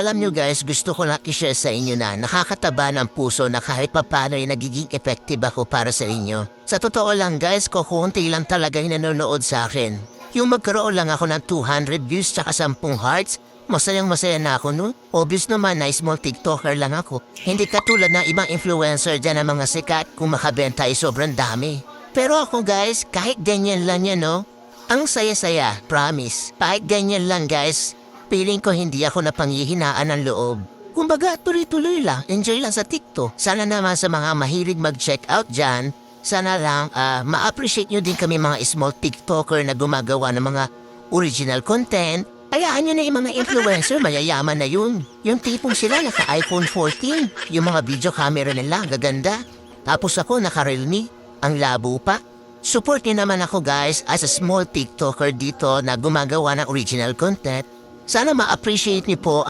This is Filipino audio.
Alam nyo guys, gusto ko lang i-share sa inyo na nakakataba ng puso na kahit papano ay nagiging effective ako para sa inyo. Sa totoo lang guys, kukunti lang talaga yung nanonood sa akin. Yung magkaroon lang ako ng 200 views tsaka 10 hearts, masayang masaya na ako nun. Obvious naman na small TikToker lang ako. Hindi katulad ng ibang influencer dyan ng mga sikat kung makabenta ay sobrang dami. Pero ako guys, kahit ganyan lang yan no, ang saya-saya, promise. Kahit ganyan lang guys, feeling ko hindi ako napanghihinaan ng loob. Kumbaga, tuloy-tuloy lang. Enjoy lang sa TikTok. Sana naman sa mga mahilig mag-check out dyan, sana lang ma-appreciate nyo din kami mga small TikToker na gumagawa ng mga original content. Hayaan nyo na yung mga influencer, mayayaman na yun. Yung tipong sila naka-iPhone 14. Yung mga video camera nila, gaganda. Tapos ako naka-Realme, ang labo pa. Support nyo naman ako guys as a small TikToker dito na gumagawa ng original content. Sana ma-appreciate niyo po